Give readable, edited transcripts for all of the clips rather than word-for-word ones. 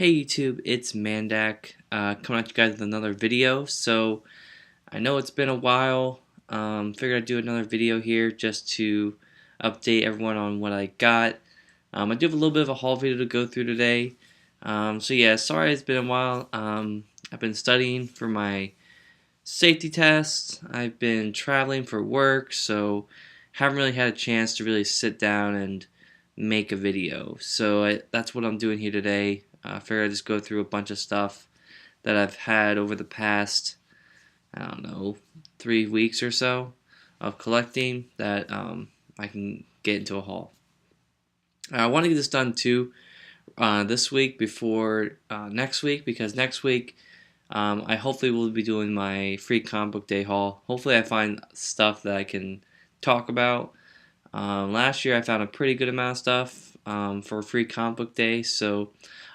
Hey YouTube, it's Mandak, coming at you guys with another video. So I know it's been a while. Figured I'd do another video here just to update everyone on what I got. I do have a little bit of a haul video to go through today. So yeah, sorry it's been a while. I've been studying for my safety tests. I've been traveling for work, so haven't really had a chance to really sit down and make a video. So that's what I'm doing here today. I figured I'd just go through a bunch of stuff that I've had over the past, I don't know, 3 weeks or so of collecting that I can get into a haul. I want to get this done too this week before next week, because next week I hopefully will be doing my free comic book day haul. Hopefully I find stuff that I can talk about. Last year I found a pretty good amount of stuff for free comic book day, so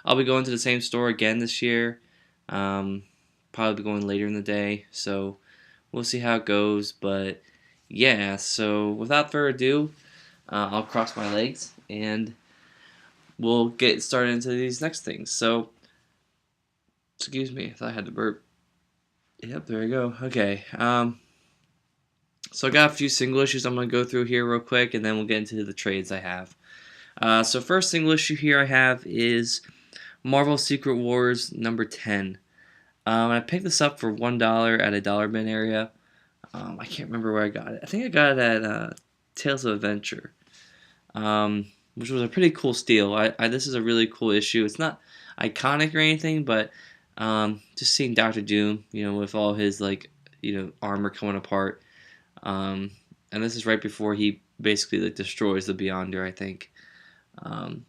I'll be going to the same store again this year. Probably going later in the day, so we'll see how it goes. But yeah, so without further ado, I'll cross my legs and we'll get started into these next things. So, excuse me, I thought I had to burp. Yep, there we go. Okay. So I got a few single issues I'm going to go through here real quick, and then we'll get into the trades I have. So first single issue here I have is Marvel Secret Wars number 10. I picked this up for $1 at a dollar bin area. I can't remember where I got it. I think I got it at Tales of Adventure, which was a pretty cool steal. This is a really cool issue. It's not iconic or anything, but just seeing Doctor Doom, with all his armor coming apart. And this is right before he basically destroys the Beyonder, I think.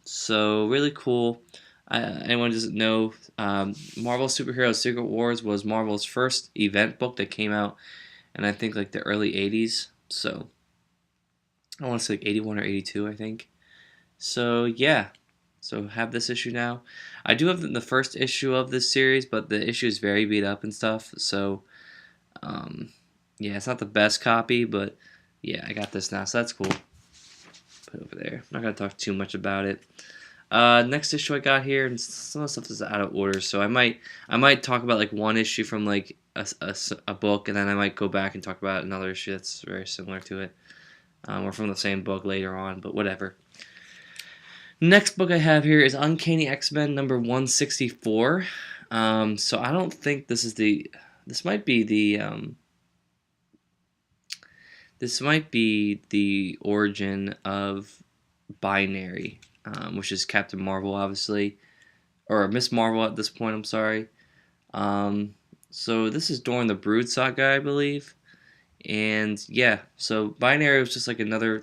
So really cool. Anyone doesn't know, Marvel Superhero Secret Wars was Marvel's first event book that came out in I think the early 80s. So I want to say 81 or 82, I think. So yeah. So have this issue now. I do have the first issue of this series, but the issue is very beat up and stuff. So yeah, it's not the best copy, but yeah, I got this now, so that's cool. Put it over there. I'm not gonna talk too much about it. Next issue I got here, and some of the stuff is out of order, so I might talk about one issue from a book, and then I might go back and talk about another issue that's very similar to it, or from the same book later on, but whatever. Next book I have here is Uncanny XMen number 164. So I don't think this might be the origin of Binary, which is Captain Marvel, obviously, or Miss Marvel at this point. I'm sorry. So this is during the Brood saga, I believe, and yeah. So Binary was just another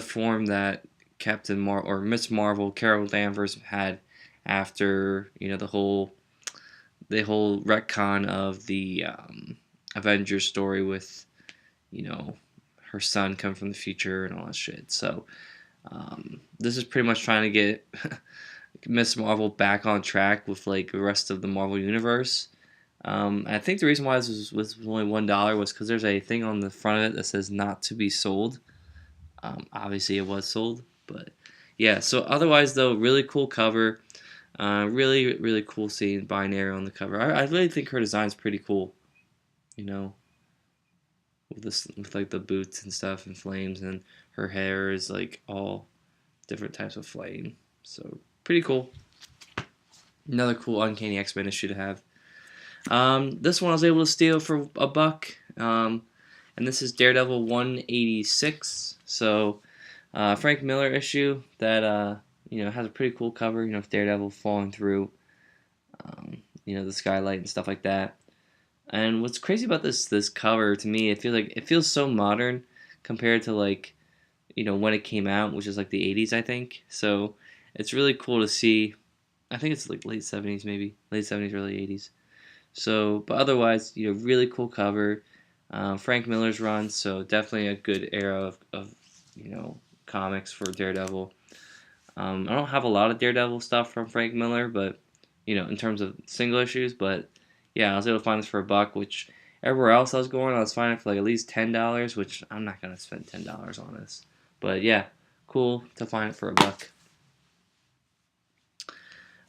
form that Captain Marvel or Miss Marvel, Carol Danvers, had after the whole retcon of the Avengers story with her son coming from the future and all that shit. So this is pretty much trying to get Miss Marvel back on track with the rest of the Marvel universe. I think the reason why this was only $1 was because there's a thing on the front of it that says "not to be sold." Obviously, it was sold, but yeah. So otherwise, though, really cool cover. Really, really cool seeing Binary on the cover. I really think her design's pretty cool. With the boots and stuff and flames, and her hair is all different types of flame. So pretty cool. Another cool Uncanny X-Men issue to have. This one I was able to steal for $1. And this is Daredevil 186. So Frank Miller issue that has a pretty cool cover. With Daredevil falling through the skylight and stuff like that. And what's crazy about this cover to me, it feels so modern compared to when it came out, which is the 80s, I think. So it's really cool to see. I think it's late 70s, maybe late 70s, early 80s. So, but otherwise, really cool cover. Frank Miller's run, so definitely a good era of comics for Daredevil. I don't have a lot of Daredevil stuff from Frank Miller, but in terms of single issues, but yeah, I was able to find this for $1, which everywhere else I was going, I was finding it for at least $10, which I'm not gonna spend $10 on this. But yeah, cool to find it for $1.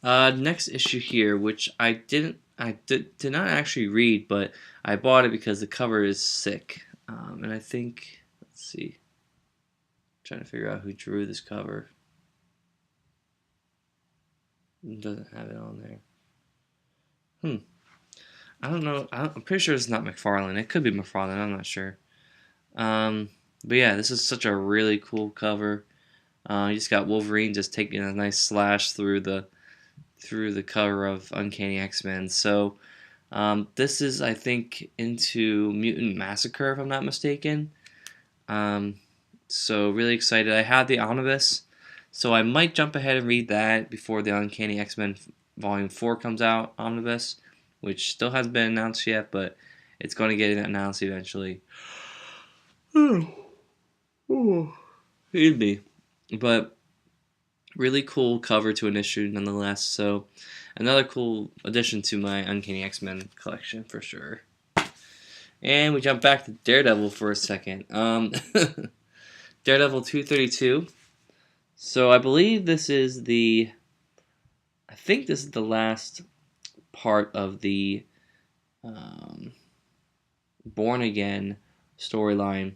Next issue here, which I did not actually read, but I bought it because the cover is sick. And I think, let's see, trying to figure out who drew this cover. It doesn't have it on there. I don't know. I'm pretty sure it's not McFarlane. It could be McFarlane. I'm not sure. But yeah, this is such a really cool cover. You just got Wolverine just taking a nice slash through the cover of Uncanny XMen. So this is, I think, into Mutant Massacre, if I'm not mistaken. So really excited. I have the omnibus, so I might jump ahead and read that before the Uncanny XMen Volume 4 comes out, omnibus, which still hasn't been announced yet, but it's going to get announced eventually. Excuse me. But really cool cover to an issue nonetheless, so another cool addition to my Uncanny X-Men collection for sure. And we jump back to Daredevil for a second. Daredevil 232. So I believe this is the last part of the Born Again storyline,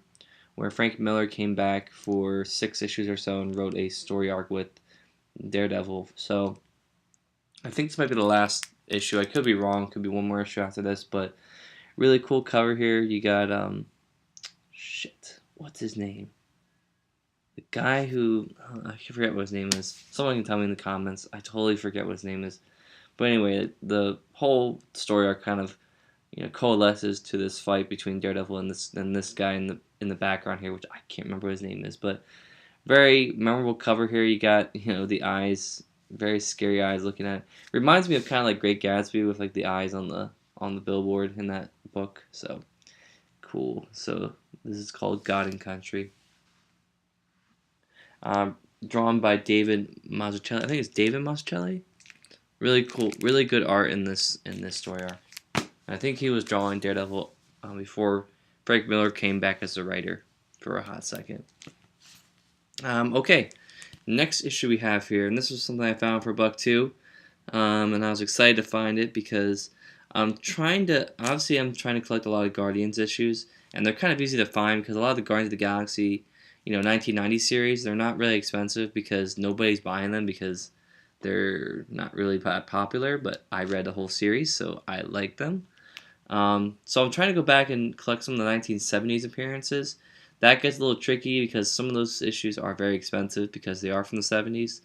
where Frank Miller came back for 6 issues or so and wrote a story arc with Daredevil. So I think this might be the last issue. I could be wrong. Could be one more issue after this, but really cool cover here. You got what's his name? The guy who I forget what his name is. Someone can tell me in the comments. I totally forget what his name is. But anyway, the whole story arc kind of coalesces to this fight between Daredevil and this guy in the background here, which I can't remember what his name is, but very memorable cover here. You got the eyes, very scary eyes looking at. Reminds me of kind of like Great Gatsby with like the eyes on the billboard in that book. So cool. So this is called God and Country. Drawn by David Mazzucchelli. I think it's David Mazzucchelli. Really cool, really good art in this story arc. I think he was drawing Daredevil before Frank Miller came back as a writer for a hot second. Okay, next issue we have here, and this was something I found for $1 too, and I was excited to find it because I'm trying to collect a lot of Guardians issues, and they're kind of easy to find because a lot of the Guardians of the Galaxy 1990 series, they're not really expensive because nobody's buying them because they're not really popular, but I read the whole series, so I like them. So I'm trying to go back and collect some of the 1970s appearances. That gets a little tricky because some of those issues are very expensive because they are from the 70s.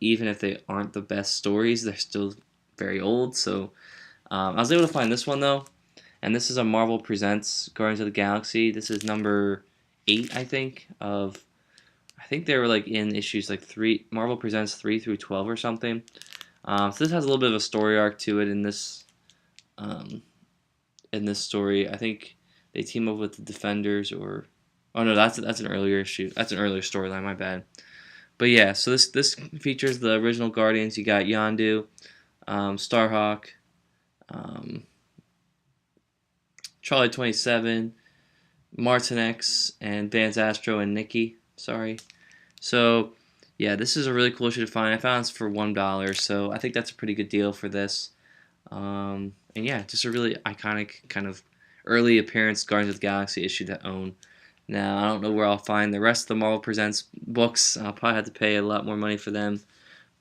Even if they aren't the best stories, they're still very old. So I was able to find this one, though. And this is a Marvel Presents Guardians of the Galaxy. This is number 8, I think, I think they were like in issues like 3, Marvel Presents 3 through 12 or something. So this has a little bit of a story arc to it in this story. I think they team up with the Defenders, or oh no, that's an earlier issue. That's an earlier storyline. My bad. But yeah, so this features the original Guardians. You got Yondu, Starhawk, Charlie 27, Martin X, and Vance Astro and Nikki. Sorry. So yeah, this is a really cool issue to find. I found this for $1, so I think that's a pretty good deal for this. And yeah, just a really iconic kind of early appearance Guardians of the Galaxy issue to own. Now, I don't know where I'll find the rest of the Marvel Presents books. I'll probably have to pay a lot more money for them.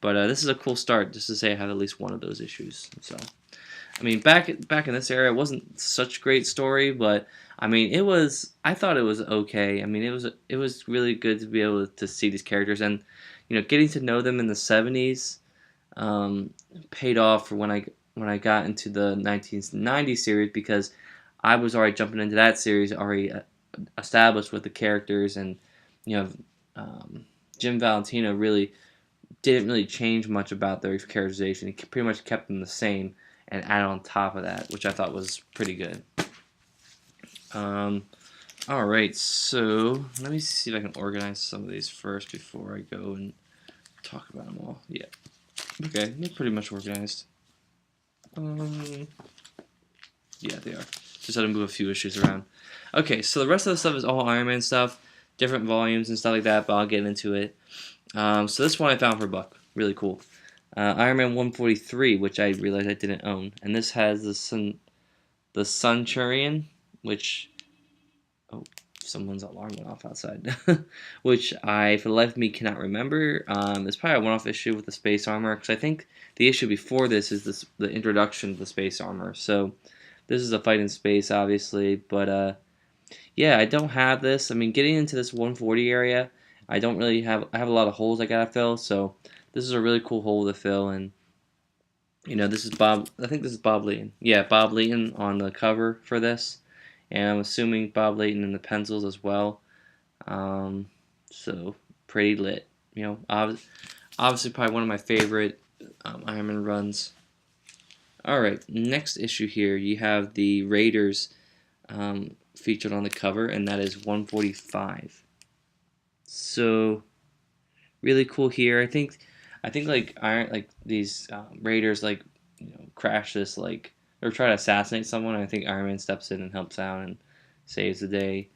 But this is a cool start, just to say I have at least one of those issues. So, I mean, back in this era, it wasn't such a great story, but I mean, I thought it was okay. I mean, it was really good to be able to see these characters, and getting to know them in the 70s paid off for when I got into the 1990 series, because I was already jumping into that series already established with the characters, and Jim Valentino really didn't really change much about their characterization. He pretty much kept them the same and added on top of that, which I thought was pretty good. Alright, so let me see if I can organize some of these first before I go and talk about them all. Yeah. Okay, they're pretty much organized. Yeah, they are. Just had to move a few issues around. Okay, so the rest of the stuff is all Iron Man stuff, different volumes and stuff like that, but I'll get into it. So this one I found for $1. Really cool. Iron Man 143, which I realized I didn't own, and this has the Centurion, which, oh, someone's alarm went off outside, which I, for the life of me, cannot remember. It's probably a one-off issue with the space armor, because I think the issue before this is the introduction to the space armor. So this is a fight in space, obviously, but yeah, I don't have this. I mean, getting into this 140 area, I don't really have. I have a lot of holes I gotta fill, so this is a really cool hole to fill. And this is Bob. I think this is Bob Layton. Yeah, Bob Layton on the cover for this, and I'm assuming Bob Layton in the pencils as well. Um, so pretty lit. Obviously probably one of my favorite Iron Man runs. All right, next issue here, you have the Raiders featured on the cover, and that is 145. So really cool here. I think like these Raiders crash this or try to assassinate someone. I think Iron Man steps in and helps out and saves the day.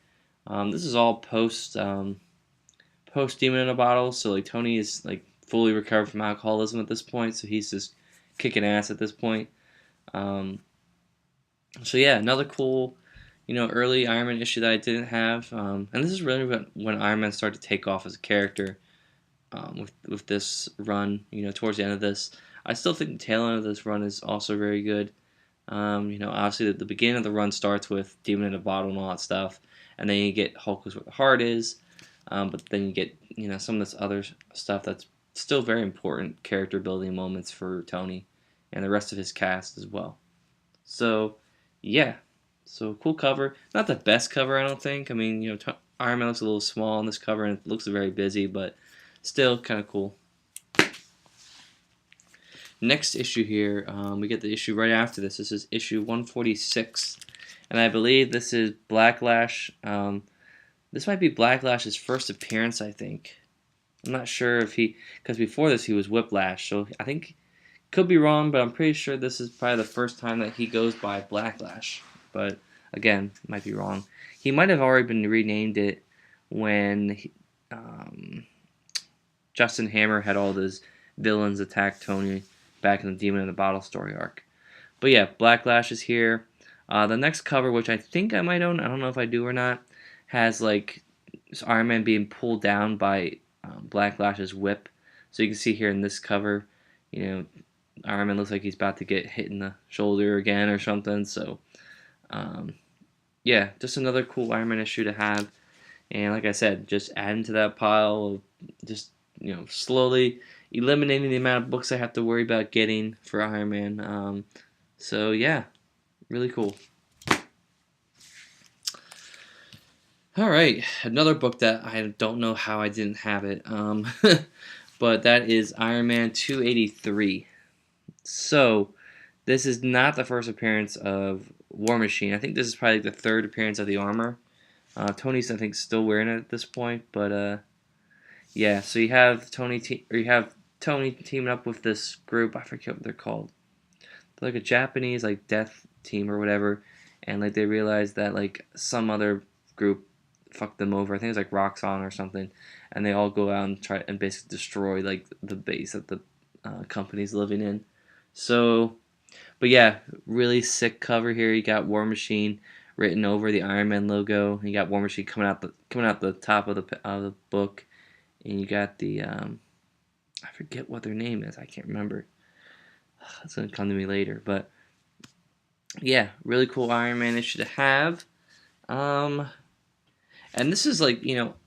This is all post Demon in a Bottle, so like Tony is like fully recovered from alcoholism at this point, so he's just kicking ass at this point. Um, so yeah, another cool, early Iron Man issue that I didn't have, and this is really when Iron Man started to take off as a character. With this run, towards the end of this, I still think the tail end of this run is also very good. Obviously the beginning of the run starts with Demon in a Bottle and all that stuff, and then you get Hulk is where the heart is, but then you get some of this other stuff that's still very important character building moments for Tony and the rest of his cast as well. So yeah, so cool cover. Not the best cover, I don't think. I mean, Iron Man looks a little small on this cover and it looks very busy, but still kind of cool. Next issue here, we get the issue right after this. This is issue 146, and I believe this is Blacklash. This might be Blacklash's first appearance, I think. I'm not sure if because before this he was Whiplash, so I think, could be wrong, but I'm pretty sure this is probably the first time that he goes by Blacklash. But again, might be wrong. He might have already been renamed it when Justin Hammer had all those villains attack Tony back in the Demon in the Bottle story arc. But yeah, Blacklash is here. The next cover, which I think I might own, I don't know if I do or not, has like Iron Man being pulled down by Blacklash's whip. So you can see here in this cover, Iron Man looks like he's about to get hit in the shoulder again or something. So yeah, just another cool Iron Man issue to have. And like I said, just adding to that pile of just slowly eliminating the amount of books I have to worry about getting for Iron Man. So yeah, really cool. All right, another book that I don't know how I didn't have it, but that is Iron Man 283. So this is not the first appearance of War Machine. I think this is probably the third appearance of the armor. Tony's, I think, still wearing it at this point, but yeah. So you have Tony teaming up with this group. I forget what they're called. They're like a Japanese death team or whatever, and they realize that some other group fucked them over. I think it's Roxxon or something, and they all go out and try and basically destroy the base that the company's living in. So, but yeah, really sick cover here. You got War Machine written over the Iron Man logo. You got War Machine coming out the top of the book, and you got the I forget what their name is. I can't remember. It's gonna come to me later, but yeah, really cool Iron Man issue to have. And this is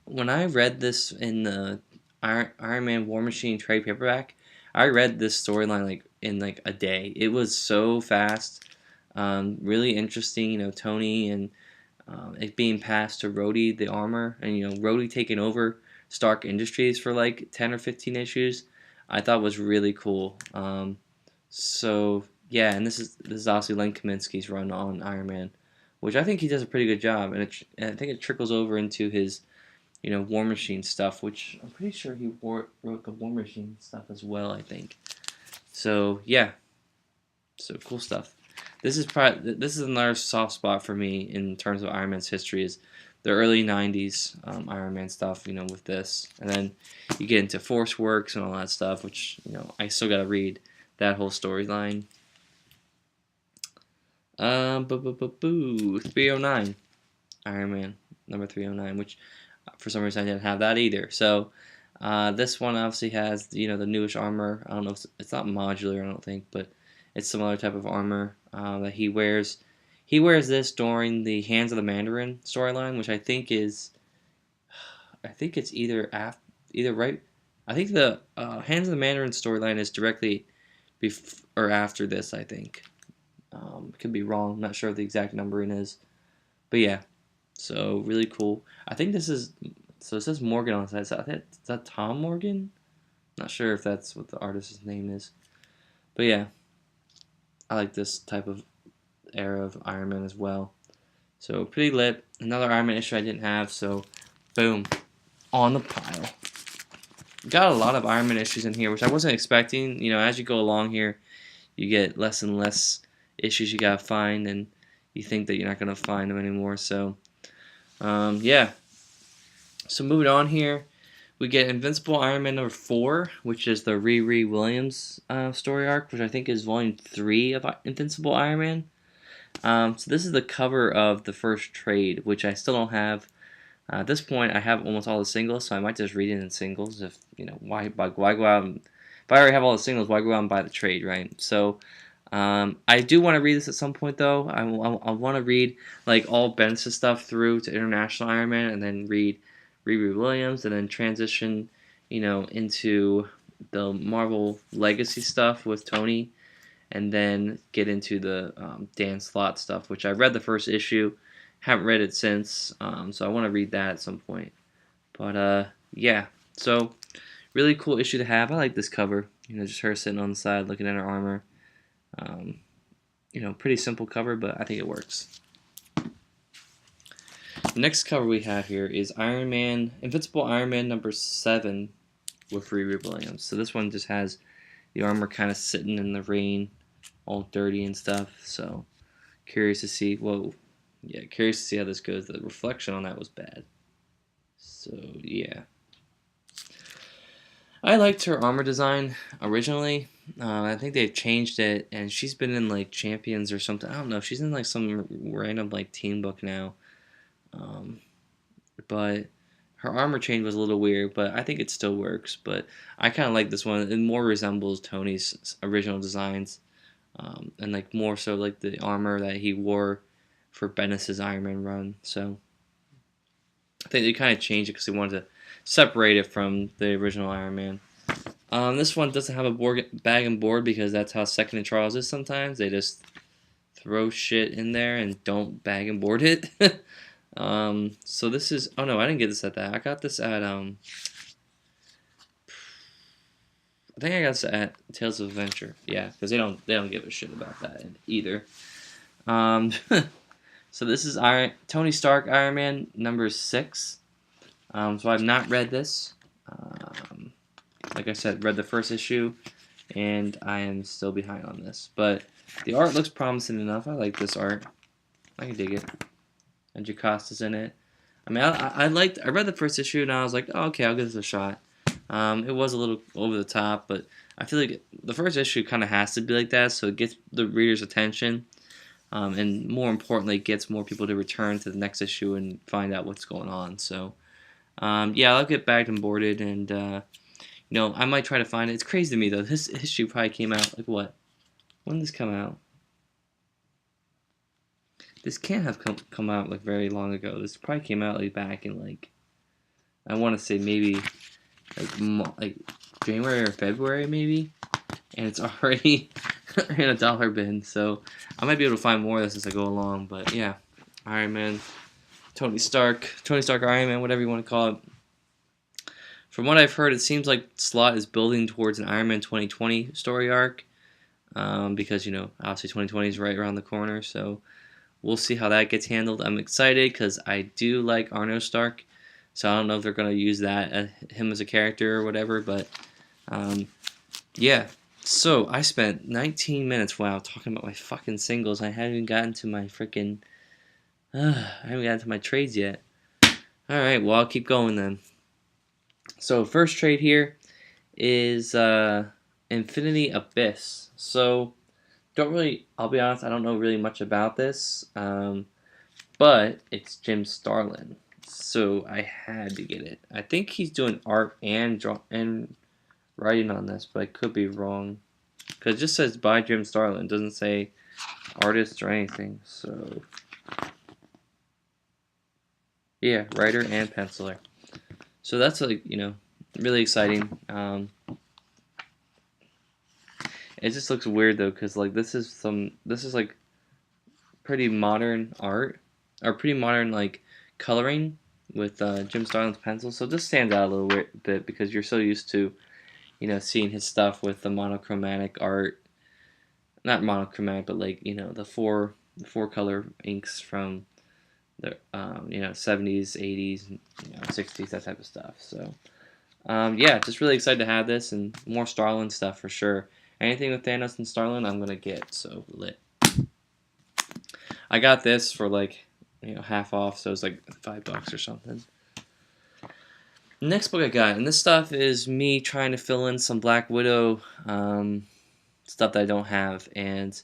when I read this in the Iron Man War Machine trade paperback, I read this storyline in a day. It was so fast, really interesting. Tony and it being passed to Rhodey the armor, and Rhodey taking over Stark Industries for 10 or 15 issues. I thought was really cool. So yeah, and this is obviously Len Kaminsky's run on Iron Man, which I think he does a pretty good job, and I think it trickles over into his, War Machine stuff, which I'm pretty sure he wrote the War Machine stuff as well. I think. So yeah, so cool stuff. This is another soft spot for me in terms of Iron Man's history. Is the early 90s Iron Man stuff, with this. And then you get into Force Works and all that stuff, which, I still got to read that whole storyline. 309. Iron Man, number 309, which for some reason I didn't have that either. So this one obviously has, the newish armor. I don't know if it's not modular, I don't think, but it's some other type of armor that he wears. He wears this during the Hands of the Mandarin storyline, which I think it's either right. I think the Hands of the Mandarin storyline is directly or after this. I think could be wrong. I'm not sure what the exact numbering is, but yeah. So really cool. I think this is. So it says Morgan on the side. Is that Tom Morgan? Not sure if that's what the artist's name is, but yeah. I like this type of era of Iron Man as well. So pretty lit. Another Iron Man issue I didn't have, so boom, on the pile. Got a lot of Iron Man issues in here, which I wasn't expecting. As you go along here, you get less and less issues you gotta find, and you think that you're not gonna find them anymore. So, yeah. So moving on here, we get Invincible Iron Man number 4, which is the Riri Williams story arc, which I think is volume 3 of Invincible Iron Man. So this is the cover of the first trade, which I still don't have. At this point, I have almost all the singles, so I might just read it in singles. If why go out and if I already have all the singles, why go out and buy the trade, right? So I do want to read this at some point, though. I want to read like all Bendis stuff through to International Iron Man, and then read Riri Williams, and then transition, into the Marvel Legacy stuff with Tony, and then get into the Dan Slott stuff, which I read the first issue, haven't read it since, so I want to read that at some point. But yeah, so really cool issue to have. I like this cover, just her sitting on the side looking at her armor. Pretty simple cover, but I think it works. The next cover we have here is Invincible Iron Man number 7 with Riri Williams. So this one just has the armor kind of sitting in the rain, all dirty and stuff. So curious to see. Curious to see how this goes. The reflection on that was bad. So yeah, I liked her armor design originally. I think they've changed it, and she's been in like Champions or something. I don't know. She's in like some random like team book now. But her armor change was a little weird, but I think it still works. But I kind of like this one. It more resembles Tony's original designs, and like more so like the armor that he wore for Bendis' Iron Man run. So I think they kind of changed it because they wanted to separate it from the original Iron Man. This one doesn't have a bag and board because that's how Second and Charles is sometimes. They just throw shit in there and don't bag and board it. So this is, oh no, I didn't get this at that. I got this at, I think I got this at Tales of Adventure. Yeah, because they don't give a shit about that either. So this is Tony Stark Iron Man number 6. So I've not read this. Like I said, read the first issue, and I am still behind on this. But the art looks promising enough. I like this art. I can dig it. And Jacosta's in it. I mean, I read the first issue, and I was like, oh, okay, I'll give this a shot. It was a little over the top, but I feel like the first issue kind of has to be like that, so it gets the reader's attention, and more importantly, gets more people to return to the next issue and find out what's going on. So, yeah, I'll get bagged and boarded, and I might try to find it. It's crazy to me though. This issue probably came out like what? When did this come out? This can't have come out like very long ago. This probably came out like back in like, I want to say maybe like January or February maybe, and it's already in a dollar bin. So I might be able to find more of this as I go along. But yeah, Iron Man, Tony Stark Iron Man, whatever you want to call it. From what I've heard, it seems like Slott is building towards an Iron Man 2020 story arc, because obviously 2020 is right around the corner. So we'll see how that gets handled. I'm excited because I do like Arno Stark, so I don't know if they're going to use that him as a character or whatever. But yeah. So I spent 19 minutes talking about my fucking singles. I haven't even gotten to my freaking I haven't gotten to my trades yet. Alright, well, I'll keep going then. So, first trade here is Infinity Abyss. So, I'll be honest, I don't know really much about this, but it's Jim Starlin. So, I had to get it. I think he's doing art and writing on this, but I could be wrong. Because it just says by Jim Starlin. It doesn't say artist or anything. So, yeah, writer and penciler. So that's like, really exciting. It just looks weird though, because like this is like pretty modern art, or pretty modern like coloring with Jim Starlin's pencil. So this stands out a little bit because you're so used to seeing his stuff with the monochromatic art, not monochromatic, but like the four color inks from the 70s, 80s, 60s, that type of stuff. So yeah, just really excited to have this and more Starlin stuff for sure. Anything with Thanos and Starlin, I'm gonna get. So lit. I got this for like half off, so it's like $5 or something. Next book I got, and this stuff is me trying to fill in some Black Widow stuff that I don't have, and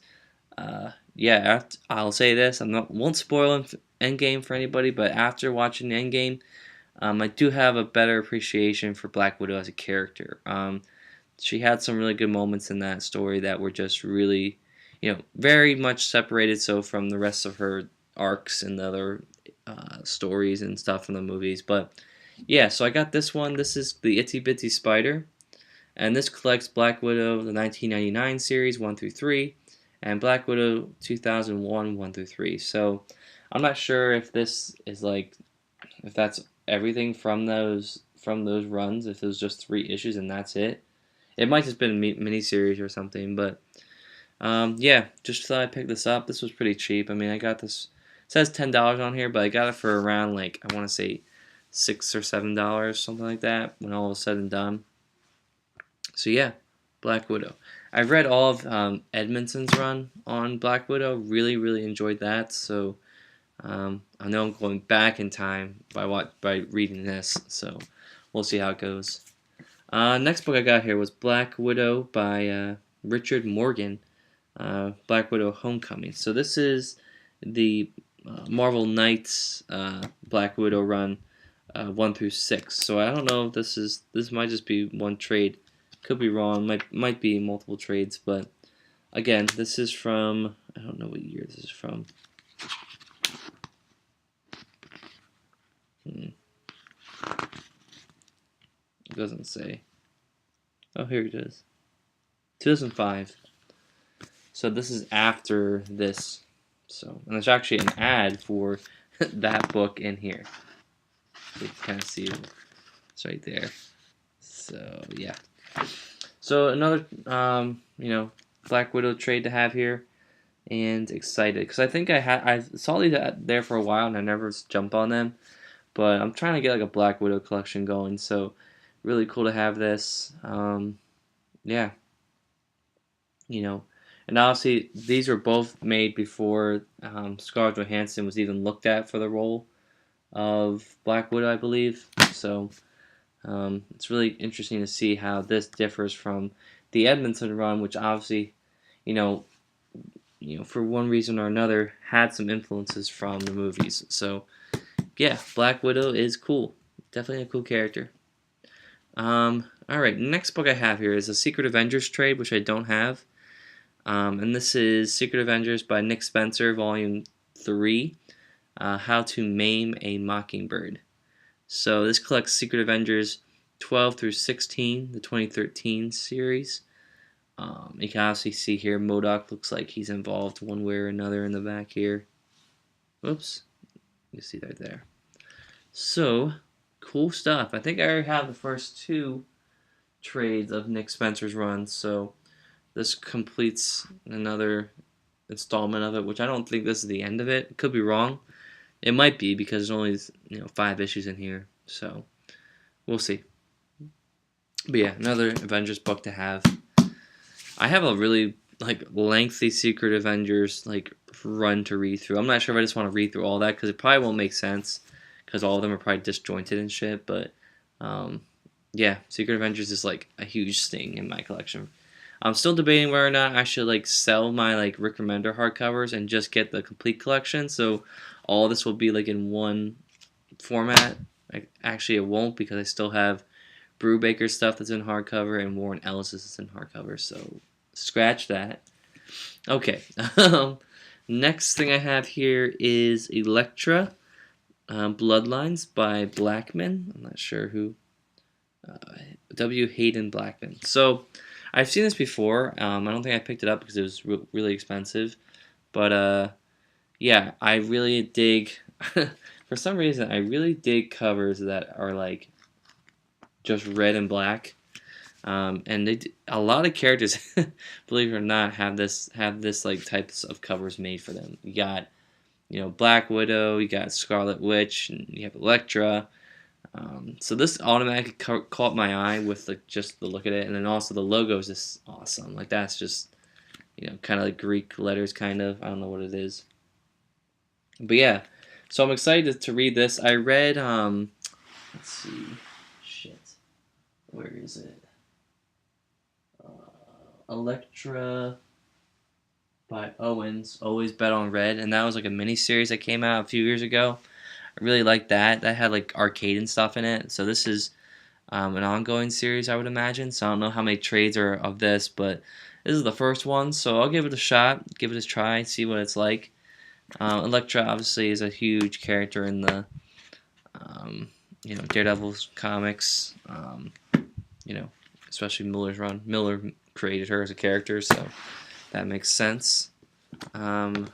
yeah, I'll say this: won't spoil Endgame for anybody, but after watching Endgame, I do have a better appreciation for Black Widow as a character. She had some really good moments in that story that were just really, very much separated from the rest of her arcs and the other stories and stuff from the movies. But yeah, so I got this one. This is the Itsy Bitsy Spider, and this collects Black Widow, the 1999 series 1 through 3, and Black Widow 2001 1 through 3. So I'm not sure if this is if that's everything from those runs. If it was just 3 issues and that's it. It might just been a mini-series or something, but yeah, just thought I'd pick this up. This was pretty cheap. I mean, I got this, it says $10 on here, but I got it for around I want to say $6 or $7, something like that, when all was said and done. So yeah, Black Widow. I've read all of Edmondson's run on Black Widow. Really, really enjoyed that. So I know I'm going back in time by reading this. So we'll see how it goes. Next book I got here was Black Widow by Richard Morgan, Black Widow Homecoming. So this is the Marvel Knights Black Widow run 1 through 6. So I don't know if this might just be one trade. Could be wrong. Might be multiple trades. But again, this is from, I don't know what year this is from. It doesn't say. Oh, here it is. 2005. So this is after this. So, and there's actually an ad for that book in here. You can kind of see it's right there. So yeah. So another Black Widow trade to have here, and excited because I think I saw these there for a while and I never jumped on them, but I'm trying to get a Black Widow collection going. So really cool to have this. Yeah. And obviously these were both made before Scarlett Johansson was even looked at for the role of Black Widow, I believe. So it's really interesting to see how this differs from the Edmondson run, which obviously, for one reason or another, had some influences from the movies. So yeah, Black Widow is cool. Definitely a cool character. Alright, next book I have here is a Secret Avengers trade, which I don't have. And this is Secret Avengers by Nick Spencer, Volume 3, How to Maim a Mockingbird. So this collects Secret Avengers 12 through 16, the 2013 series. You can obviously see here MODOK looks like he's involved one way or another in the back here. Whoops. You see that there. So, cool stuff. I think I already have the first 2 trades of Nick Spencer's run, so this completes another installment of it, which I don't think this is the end of it. Could be wrong. It might be because there's only 5 issues in here, so we'll see. But yeah, another Avengers book to have. I have a really lengthy Secret Avengers run to read through. I'm not sure if I just want to read through all that because it probably won't make sense because all of them are probably disjointed and shit. But yeah, Secret Avengers is like a huge thing in my collection. I'm still debating whether or not I should like sell my like Rick Remender hardcovers and just get the complete collection. So all this will be like in one format. Actually, it won't, because I still have Brubaker stuff that's in hardcover and Warren Ellis's is in hardcover. So scratch that. Okay. Next thing I have here is Elektra Bloodlines by Blackman. I'm not sure who. W. Hayden Blackman. So I've seen this before. I don't think I picked it up because it was really expensive. But yeah, I really dig. For some reason, I really dig covers that are like just red and black. And a lot of characters, believe it or not, have this like types of covers made for them. You got, Black Widow, you got Scarlet Witch, and you have Elektra. So this automatically caught my eye with just the look at it, and then also the logo is just awesome. Like that's just, kind of like Greek letters, kind of. I don't know what it is, but yeah. So I'm excited to read this. I read, let's see, shit, where is it? Elektra by Owens, Always Bet on Red, and that was like a mini series that came out a few years ago. I really liked that. That had like arcade and stuff in it. So this is an ongoing series, I would imagine. So I don't know how many trades are of this, but this is the first one. So I'll give it a shot, give it a try, see what it's like. Elektra obviously is a huge character in the Daredevil comics. Especially Miller's run. Miller created her as a character, so that makes sense. All right,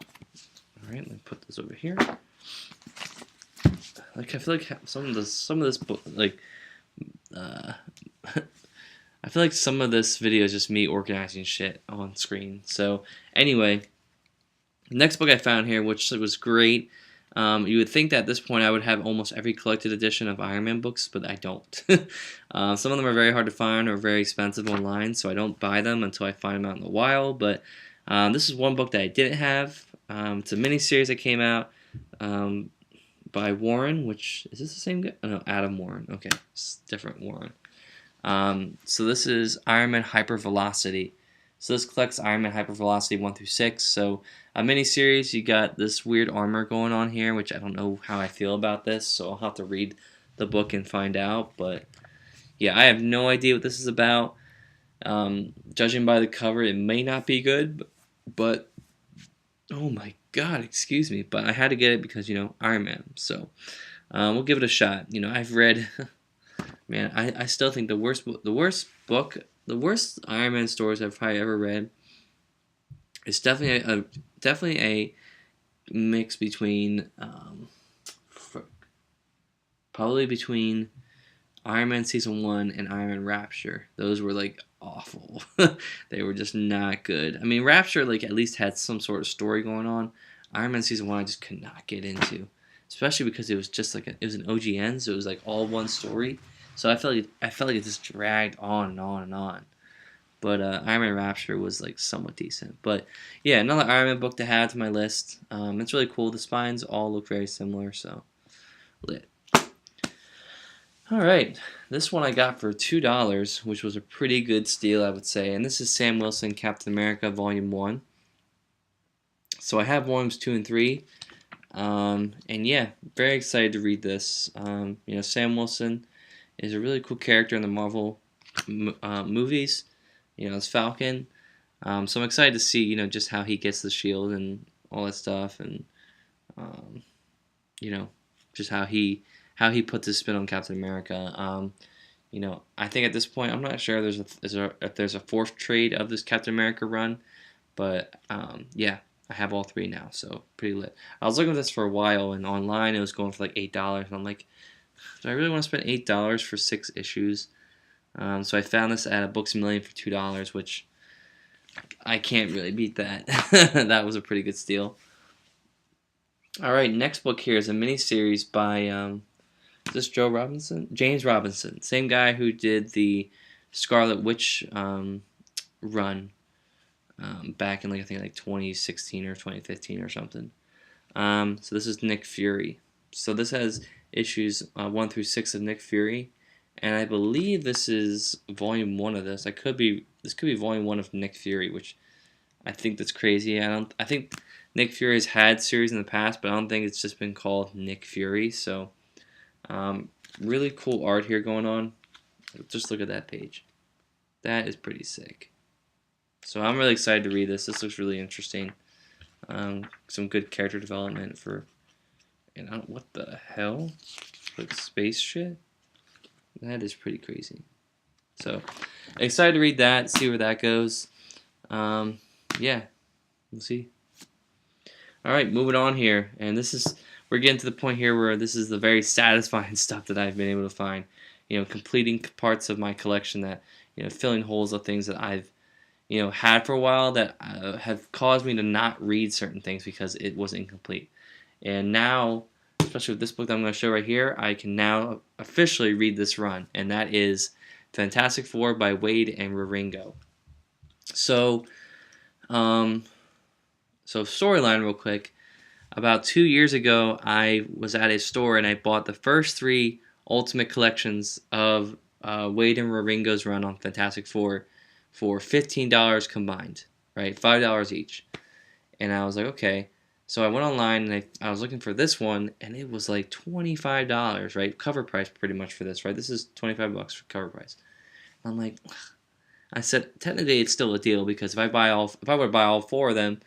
let me put this over here. Like I feel like some of this book, like I feel like some of this video is just me organizing shit on screen. So anyway, next book I found here, which was great. You would think that at this point I would have almost every collected edition of Iron Man books, but I don't. Some of them are very hard to find or very expensive online, so I don't buy them until I find them out in the wild. But this is one book that I didn't have. It's a mini-series that came out by Warren, which, is this the same guy? Oh, no, Adam Warren. Okay, it's different Warren. So this is Iron Man Hypervelocity. So this collects Iron Man Hypervelocity 1 through 6. So a mini-series, you got this weird armor going on here, which I don't know how I feel about this, so I'll have to read the book and find out. But yeah, I have no idea what this is about. Judging by the cover, it may not be good, but oh my god, excuse me, but I had to get it because, Iron Man. So we'll give it a shot. I've read, man, I still think the worst Iron Man stories I've probably ever read is definitely a mix between probably between Iron Man Season 1 and Iron Man Rapture. Those were like awful. They were just not good. I mean, Rapture like at least had some sort of story going on. Iron Man Season 1 I just could not get into, especially because it was just like it was an OGN, so it was like all one story. So I felt like it just dragged on and on and on. But Iron Man Rapture was like somewhat decent. But yeah, another Iron Man book to add to my list. It's really cool. The spines all look very similar, so lit. Alright, this one I got for $2, which was a pretty good steal, I would say. And this is Sam Wilson, Captain America, Volume 1. So I have Volumes 2 and 3. And yeah, very excited to read this. Sam Wilson is a really cool character in the Marvel movies. As Falcon. So I'm excited to see, just how he gets the shield and all that stuff, and just how he puts his spin on Captain America. I think at this point I'm not sure if there's a fourth trade of this Captain America run, but yeah, I have all three now, so pretty lit. I was looking at this for a while, and online it was going for like $8, and I'm like, do I really want to spend $8 for 6 issues? So I found this at a Books A Million for $2, which I can't really beat that. That was a pretty good steal. Alright, next book here is a mini-series by, is this Joe Robinson? James Robinson. Same guy who did the Scarlet Witch run back in, I think 2016 or 2015 or something. So this is Nick Fury. So this has issues 1 through 6 of Nick Fury, and I believe this is volume 1 of this. This could be volume 1 of Nick Fury, which I think that's crazy. I think Nick Fury has had series in the past, but I don't think it's just been called Nick Fury. So really cool art here going on. Just look at that page. That is pretty sick. So I'm really excited to read this. This looks really interesting. Some good character development for, and I don't, what the hell? Like space shit? That is pretty crazy. So excited to read that, see where that goes. Yeah, we'll see. All right, moving on here, and we're getting to the point here where this is the very satisfying stuff that I've been able to find. Completing parts of my collection that, filling holes of things that I've, had for a while that have caused me to not read certain things because it was incomplete. And now, especially with this book that I'm going to show right here, I can now officially read this run, and that is Fantastic Four by Waid and Wieringo. So, storyline real quick. About 2 years ago, I was at a store and I bought the first 3 Ultimate Collections of Waid and Wieringo's run on Fantastic Four for $15 combined, right? $5 each. And I was like, okay. So I went online and I was looking for this one, and it was like $25, right? Cover price pretty much for this, right? This is $25 for cover price. I'm like, I said technically it's still a deal because if I were to buy all 4 of them,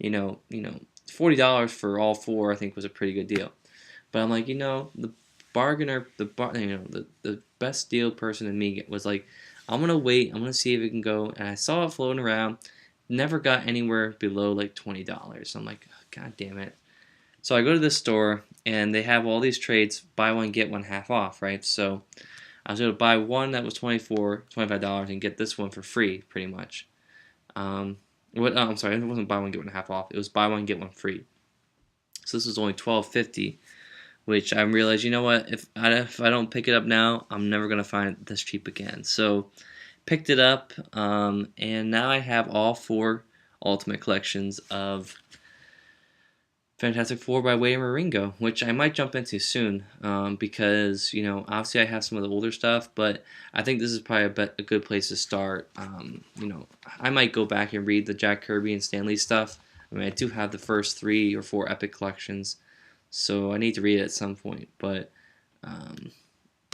$40 for all 4 I think was a pretty good deal. But I'm like, the bargainer, the best deal person in me was like, I'm gonna wait. I'm gonna see if it can go. And I saw it floating around. Never got anywhere below like $20. So I'm like, oh, God damn it. So I go to this store and they have all these trades, buy one get one half off, right? So I was able to buy one that was $25 and get this one for free, pretty much. I'm sorry, it wasn't buy one get one half off. It was buy one get one free. So this was only $12.50, which I realized, you know what? If I don't pick it up now, I'm never gonna find it this cheap again. So picked it up, and now I have all 4 Ultimate Collections of Fantastic Four by Waid and Wieringo, which I might jump into soon, because obviously I have some of the older stuff, but I think this is probably a good place to start. I might go back and read the Jack Kirby and Stan Lee stuff. I mean, I do have the first 3 or 4 Epic Collections, so I need to read it at some point. But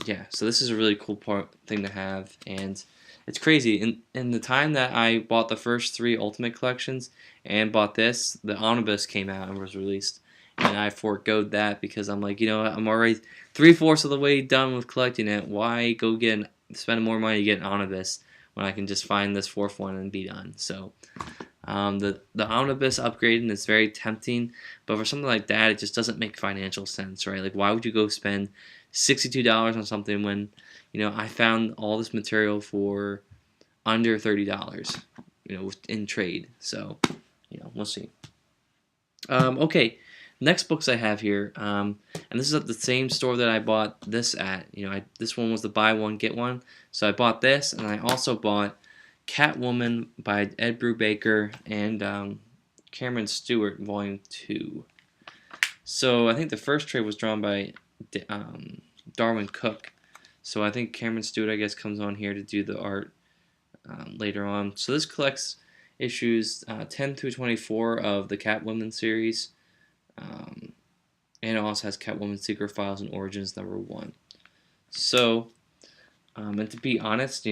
yeah, so this is a really cool thing to have, and it's crazy. In the time that I bought the first 3 Ultimate Collections and bought this, the Omnibus came out and was released, and I foregoed that because I'm like, I'm already 3/4 of the way done with collecting it. Why go spend more money to get an Omnibus when I can just find this 4th one and be done? So the Omnibus upgrading is very tempting, but for something like that, it just doesn't make financial sense, right? Like, why would you go spend $62 on something when I found all this material for under $30, in trade. So, we'll see. Okay, next books I have here, and this is at the same store that I bought this at. This one was the buy one get one, so I bought this, and I also bought Catwoman by Ed Brubaker and Cameron Stewart, Volume 2. So I think the first trade was drawn by Darwin Cook. So I think Cameron Stewart, I guess, comes on here to do the art later on. So this collects issues 10 through 24 of the Catwoman series. And it also has Catwoman Secret Files and Origins #1. So, and to be honest,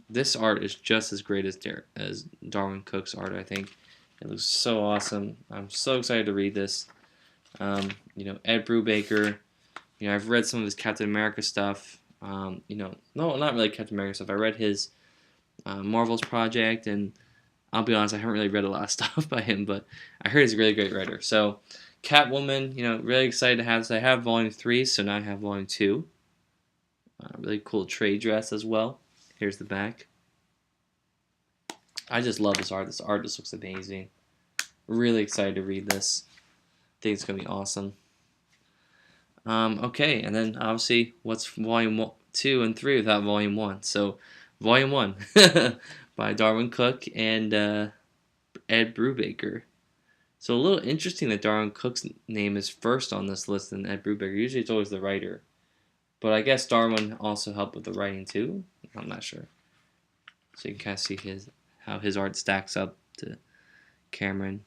this art is just as great as Darwin Cook's art, I think. It looks so awesome. I'm so excited to read this. Ed Brubaker. I've read some of his Captain America stuff. No, not really Captain America stuff. I read his Marvel's Project, and I'll be honest, I haven't really read a lot of stuff by him, but I heard he's a really great writer. So, Catwoman, really excited to have this. I have Volume 3, so now I have Volume 2. Really cool trade dress as well. Here's the back. I just love this art. This art just looks amazing. Really excited to read this. I think it's going to be awesome. Okay, and then obviously, what's Volume 2 and 3 without Volume 1? So, Volume 1 by Darwin Cook and Ed Brubaker. So a little interesting that Darwin Cook's name is first on this list than Ed Brubaker. Usually it's always the writer. But I guess Darwin also helped with the writing too. I'm not sure. So you can kind of see how his art stacks up to Cameron.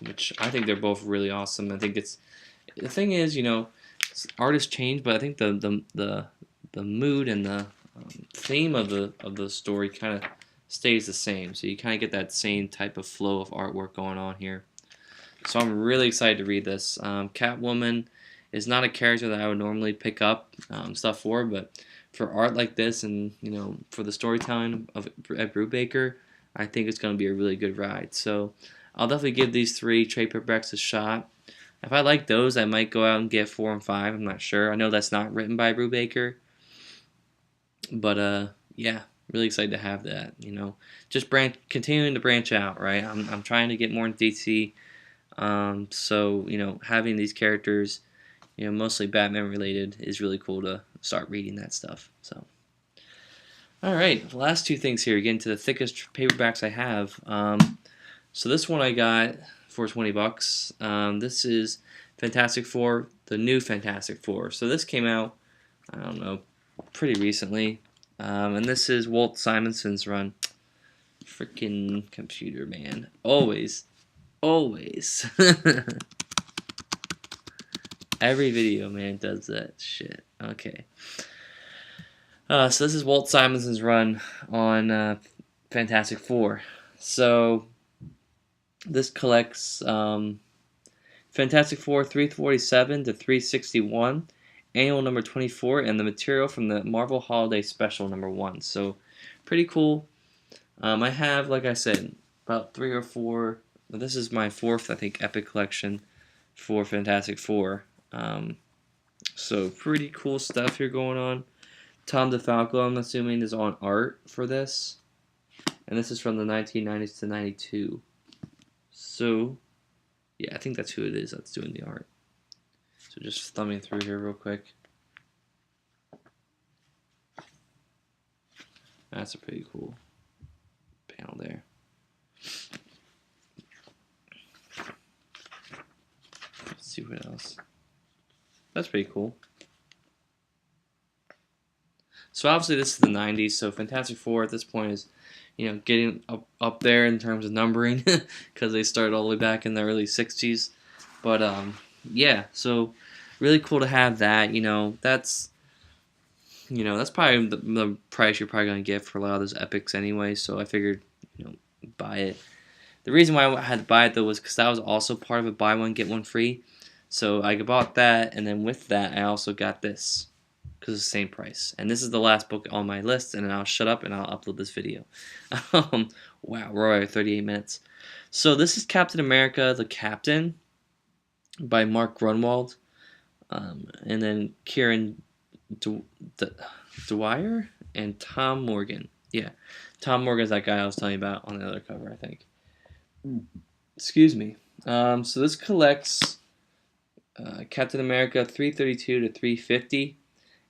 Which I think they're both really awesome. I think it's the thing is, artists change, but I think the mood and the theme of the story kind of stays the same. So you kind of get that same type of flow of artwork going on here. So I'm really excited to read this. Catwoman is not a character that I would normally pick up stuff for, but for art like this and for the storytelling of Ed Brubaker, I think it's going to be a really good ride. So I'll definitely give these 3 trade paperbacks a shot. If I like those, I might go out and get 4 and 5. I'm not sure. I know that's not written by Brubaker, but yeah, really excited to have that. Just continuing to branch out, right? I'm trying to get more into DC. So having these characters, mostly Batman related, is really cool to start reading that stuff. So, all right, the last 2 things here. Get into the thickest paperbacks I have. So this one I got for $20. This is Fantastic Four, the new Fantastic Four. So this came out, I don't know, pretty recently. And this is Walt Simonson's run. Freaking computer, man. Always. Every video, man, does that shit. Okay. So this is Walt Simonson's run on Fantastic Four. So this collects Fantastic Four 347 to 361, annual number 24, and the material from the Marvel Holiday Special number 1. So pretty cool. I have, like I said, about 3 or 4. This is my 4th, I think, Epic collection for Fantastic Four. So pretty cool stuff here going on. Tom DeFalco, I'm assuming, is on art for this. And this is from the 1990s to 92. So, yeah, I think that's who it is that's doing the art. So just thumbing through here real quick. That's a pretty cool panel there. Let's see what else. That's pretty cool. So obviously this is the 90s, so Fantastic Four at this point is, getting up there in terms of numbering because they started all the way back in the early 60s. But yeah, so really cool to have that. That's probably the price you're probably gonna get for a lot of those epics anyway. So I figured, buy it. The reason why I had to buy it though was because that was also part of a buy one get one free. So I bought that, and then with that I also got this because it's the same price. And this is the last book on my list, and then I'll shut up and I'll upload this video. Wow, we're at 38 minutes. So this is Captain America: The Captain by Mark Grunwald, and then Kieran Dwyer and Tom Morgan. Yeah, Tom Morgan's that guy I was telling you about on the other cover, I think. Excuse me. So this collects Captain America 332 to 350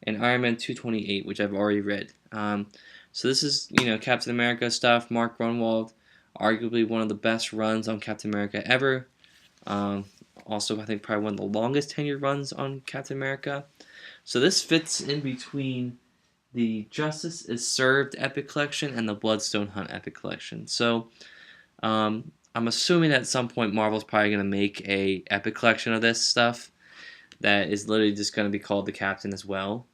and Iron Man 228, which I've already read. So this is, Captain America stuff. Mark Grunwald, arguably one of the best runs on Captain America ever. Also, I think probably one of the longest tenured runs on Captain America. So this fits in between the Justice is Served Epic Collection and the Bloodstone Hunt Epic Collection. So I'm assuming at some point Marvel's probably going to make a Epic Collection of this stuff that is literally just going to be called The Captain as well.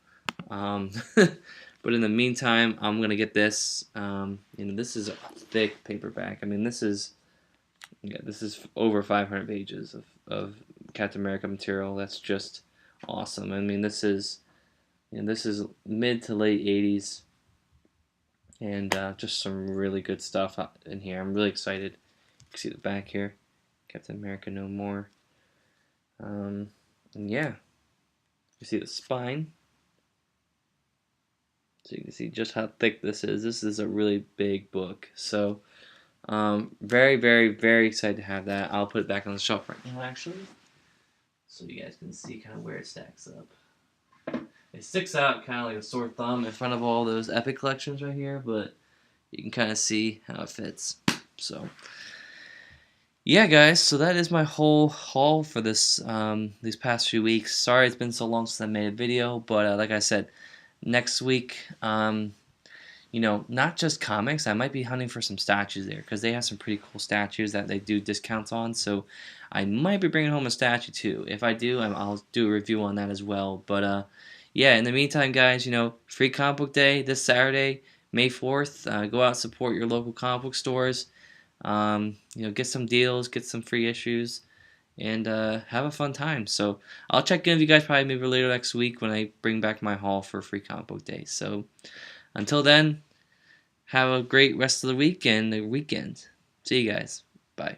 But in the meantime, I'm going to get this. This is a thick paperback. I mean, this is over 500 pages of Captain America material. That's just awesome. I mean, this is mid to late 80s, and just some really good stuff in here. I'm really excited. You can see the back here, Captain America No More. And yeah, you see the spine. So you can see just how thick this is. This is a really big book. So very, very, very excited to have that. I'll put it back on the shelf right now, actually, so you guys can see kind of where it stacks up. It sticks out kind of like a sore thumb in front of all those Epic collections right here, but you can kind of see how it fits. So yeah, guys, so that is my whole haul for this these past few weeks. Sorry it's been so long since I made a video, but like I said, next week, not just comics. I might be hunting for some statues there because they have some pretty cool statues that they do discounts on. So I might be bringing home a statue too. If I do, I'll do a review on that as well. But yeah, in the meantime, guys, free comic book day this Saturday, May 4th. Go out and support your local comic book stores. Get some deals, get some free issues, and have a fun time. So I'll check in with you guys probably maybe later next week when I bring back my haul for free comic book day. So until then, have a great rest of the week and the weekend. See you guys. Bye.